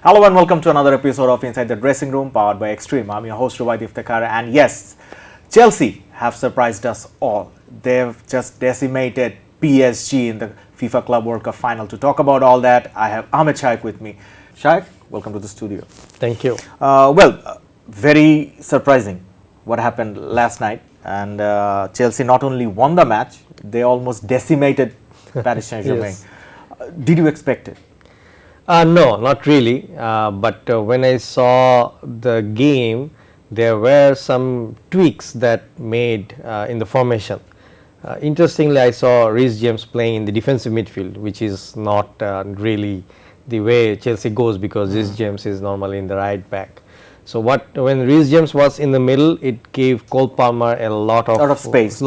Hello and welcome to another episode of Inside the Dressing Room powered by Extreme. I'm your host Baridhara, and yes, Chelsea have surprised us all. They've just decimated PSG in the FIFA Club World Cup final. To talk about all that, I have Ahmed Shaikh with me. Shaikh, welcome to the studio. Thank you. Very surprising what happened last night, and Chelsea not only won the match, they almost decimated Paris Saint-Germain. Yes. Did you expect it? No, not really. But when I saw the game, there were some tweaks that made in the formation. Interestingly, I saw Reece James playing in the defensive midfield, which is not really the way Chelsea goes, because Reece James is normally in the right back. So when Reece James was in the middle, it gave Cole Palmer a lot of space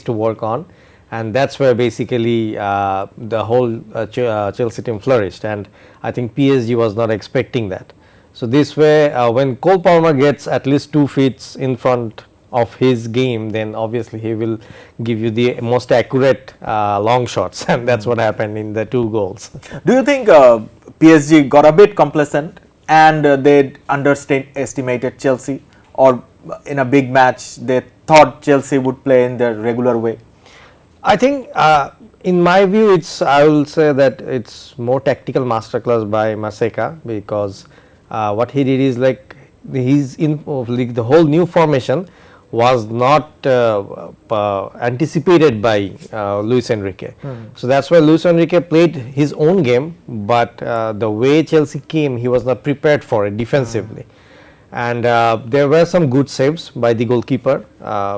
to work on. And that's where basically the whole Chelsea team flourished, and I think PSG was not expecting that. So this way, when Cole Palmer gets at least 2 feet in front of his game, then obviously he will give you the most accurate long shots, and that's what happened in the 2 goals. Do you think PSG got a bit complacent and they underestimated Chelsea, or in a big match they thought Chelsea would play in their regular way? I think, in my view, I will say that it's more tactical masterclass by Maseka, because what he did is like the whole new formation was not anticipated by Luis Enrique. So that's why Luis Enrique played his own game, but the way Chelsea came, he was not prepared for it defensively. And there were some good saves by the goalkeeper,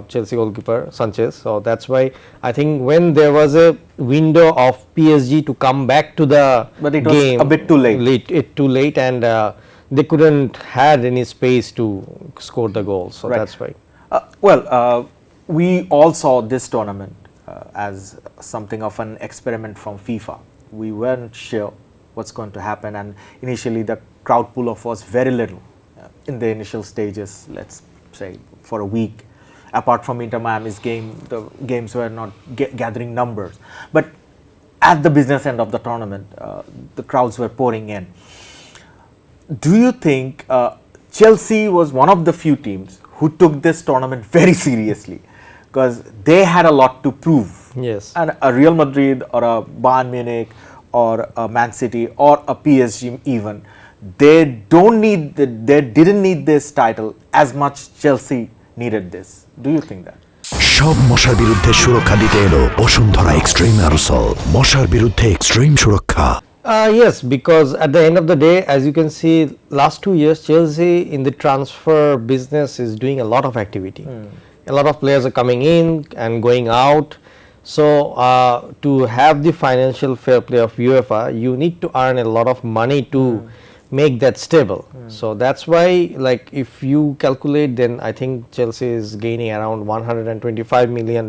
Chelsea goalkeeper Sanchez. So that's why I think when there was a window of PSG to come back to the but it game, was a bit too late. And they couldn't had any space to score the goal. So right. That's why. We all saw this tournament as something of an experiment from FIFA. We weren't sure what's going to happen, and initially the crowd pull-off was very little. In the initial stages, let's say for a week, apart from Inter Miami's game, the games were not gathering numbers. But at the business end of the tournament, the crowds were pouring in. Do you think Chelsea was one of the few teams who took this tournament very seriously, because they had a lot to prove? Yes. And a Real Madrid or a Bayern Munich or a Man City or a PSG even, they didn't need this title as much Chelsea needed this. Do you think that? সব মশার বিরুদ্ধে সুরক্ষা দিতে এলো Bashundhara extreme aerosol মশার বিরুদ্ধে extreme সুরক্ষা Yes, because at the end of the day, as you can see, last 2 years Chelsea in the transfer business is doing a lot of activity. A lot of players are coming in and going out. So to have the financial fair play of UEFA, you need to earn a lot of money to make that stable. So that's why, like, if you calculate, then I think Chelsea is gaining around $125 million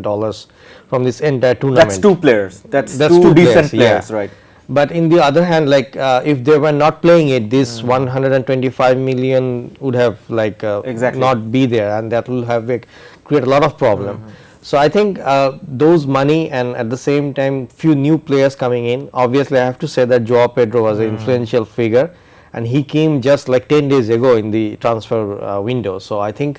from this entire tournament. That's 2 players. That's two decent players, yeah. right? But in the other hand, like, if they were not playing it, this 125 million would have exactly. not be there, and that will have create a lot of problem. So I think those money, and at the same time few new players coming in. Obviously, I have to say that Joao Pedro was an influential figure, and he came just like 10 days ago in the transfer window. So I think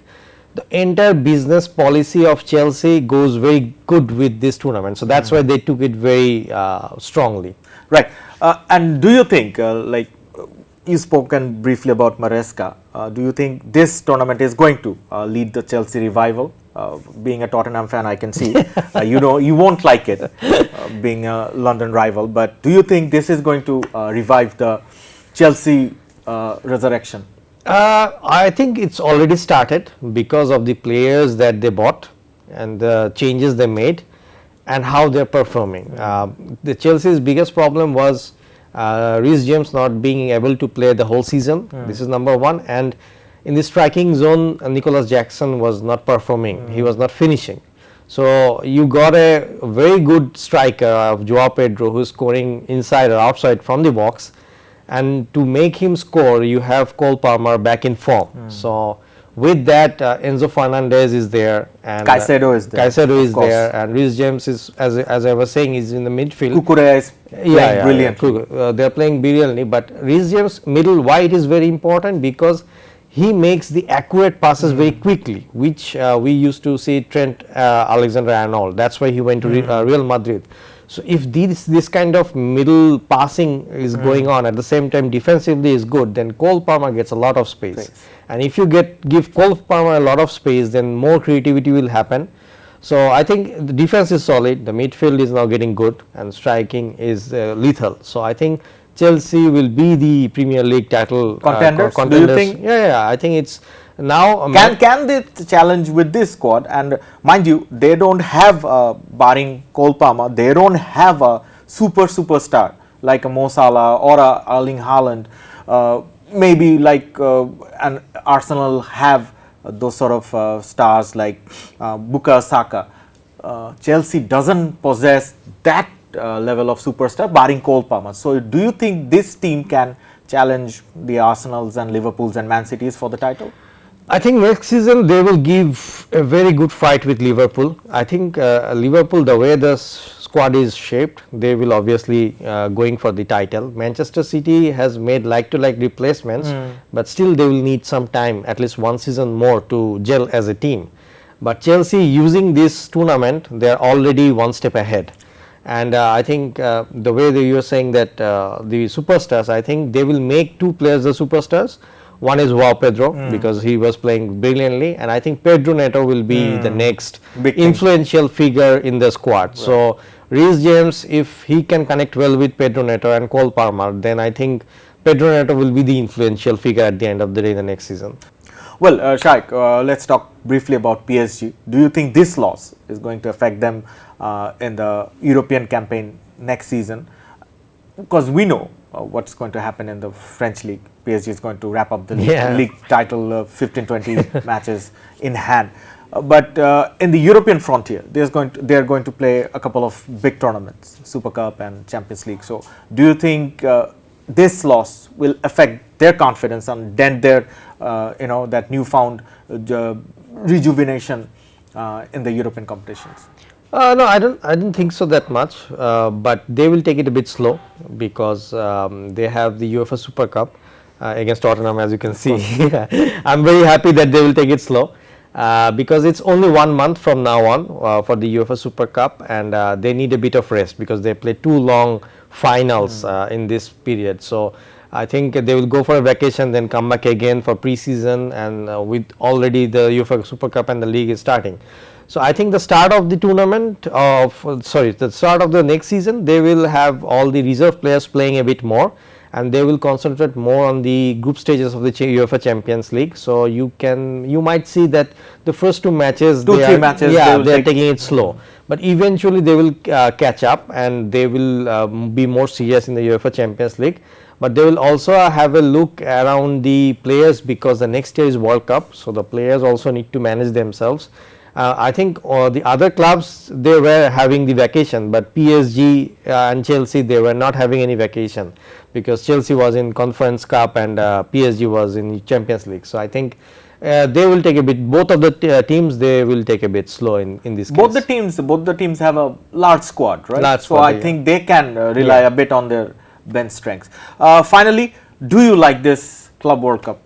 the entire business policy of Chelsea goes very good with this tournament. So that's why they took it very strongly. Right. And do you think, you spoken briefly about Maresca, do you think this tournament is going to lead the Chelsea revival? Being a Tottenham fan, I can see, you won't like it, being a London rival, but do you think this is going to revive the Chelsea resurrection? I think it's already started because of the players that they bought and the changes they made and how they're performing. The Chelsea's biggest problem was Reece James not being able to play the whole season. This is number 1. And in the striking zone, Nicholas Jackson was not performing. He was not finishing. So you got a very good striker of Joao Pedro, who's scoring inside or outside from the box. And to make him score, you have Cole Palmer back in form. So With that, Enzo Fernandez is there, and Caicedo is there. Caicedo is course. there, and Reece James is, as I was saying, is in the midfield. Kukurea is playing brilliantly. They are playing brilliantly, but Reece James middle wide is very important because he makes the accurate passes very quickly, which we used to see Trent Alexander-Arnold. That's why he went to Real Madrid. So if this kind of middle passing is going on at the same time defensively is good, then Cole Palmer gets a lot of space. And if you give Cole Palmer a lot of space, then more creativity will happen. So I think the defense is solid, the midfield is now getting good, and striking is lethal. So I think Chelsea will be the Premier League title contenders. Contenders. Do you think? Yeah, I think it's now. Can they challenge with this squad? And mind you, they don't have, barring Cole Palmer, they don't have a superstar like a Mo Salah or a Erling Haaland. Maybe like an Arsenal have those sort of stars like Bukayo Saka. Chelsea doesn't possess that level of superstar, barring Cole Palmer. So do you think this team can challenge the Arsenals and Liverpools and Man Cities for the title? I think next season they will give a very good fight with Liverpool. I think Liverpool, the way the squad is shaped, they will obviously going for the title. Manchester City has made like-to-like replacements, but still they will need some time, at least one season more, to gel as a team. But Chelsea, using this tournament, they are already one step ahead. And I think the way that you are saying that the superstars, I think they will make two players the superstars. One is Joao Pedro because he was playing brilliantly, and I think Pedro Neto will be the next influential figure in the squad. Right. So Reece James, if he can connect well with Pedro Neto and Cole Palmer, then I think Pedro Neto will be the influential figure at the end of the day in the next season. Well, Shaik, let's talk briefly about PSG. Do you think this loss is going to affect them in the European campaign next season? Because we know what's going to happen in the French league. PSG is going to wrap up the league title 15-20 matches in hand. But in the European frontier, they are going to play a couple of big tournaments, Super Cup and Champions League. So do you think this loss will affect their confidence and dent their, that newfound rejuvenation in the European competitions? No, I don't think so that much, but they will take it a bit slow because they have the UEFA Super Cup against Tottenham, as you can see. I'm very happy that they will take it slow because it's only 1 month from now on for the UEFA Super Cup, and they need a bit of rest because they play 2 long finals in this period. So I think they will go for a vacation, then come back again for pre-season, and with already the UEFA Super Cup and the league is starting. So I think the start of the tournament the start of the next season, they will have all the reserve players playing a bit more, and they will concentrate more on the group stages of the UEFA Champions League. So you might see that the first 2 matches, three matches, they are taking it slow, but eventually they will catch up and they will be more serious in the UEFA Champions League. But they will also have a look around the players because the next year is World Cup, so the players also need to manage themselves. I think the other clubs, they were having the vacation, but PSG and Chelsea, they were not having any vacation because Chelsea was in Conference Cup and PSG was in Champions League. So I think they will take a bit, both of the teams, they will take a bit slow in this case. Both the teams have a large squad, right? Large so squad, I think they can rely a bit on their bench strengths. Finally, do you like this Club World Cup?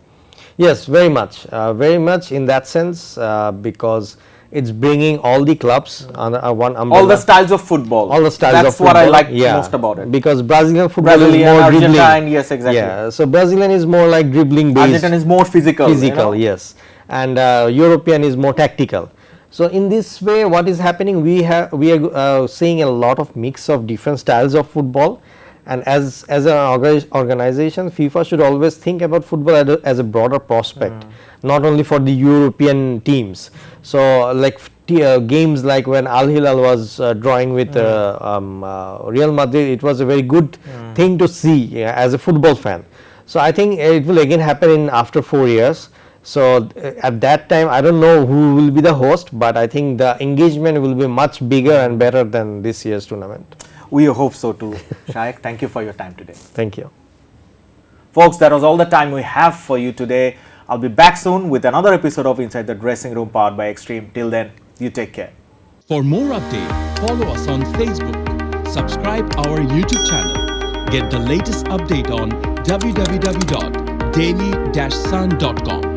Yes, very much in that sense because it's bringing all the clubs under one umbrella. All the styles of football. That's what I like most about it. Because Brazilian football is more Argentine, dribbling. yes, exactly. Yeah, so Brazilian is more like dribbling based. Argentine is more physical. Yes, and European is more tactical. So in this way, what is happening? We are seeing a lot of mix of different styles of football. And as an organization, FIFA should always think about football as a broader prospect, not only for the European teams. So like games like when Al Hilal was drawing with Real Madrid, it was a very good thing to see as a football fan. So I think it will again happen in after 4 years. So at that time, I don't know who will be the host, but I think the engagement will be much bigger and better than this year's tournament. We hope so too. Shaik, thank you for your time today. Thank you. Folks, that was all the time we have for you today. I'll be back soon with another episode of Inside the Dressing Room powered by Extreme. Till then, you take care. For more updates, follow us on Facebook, subscribe our YouTube channel, get the latest update on www.daily-sun.com.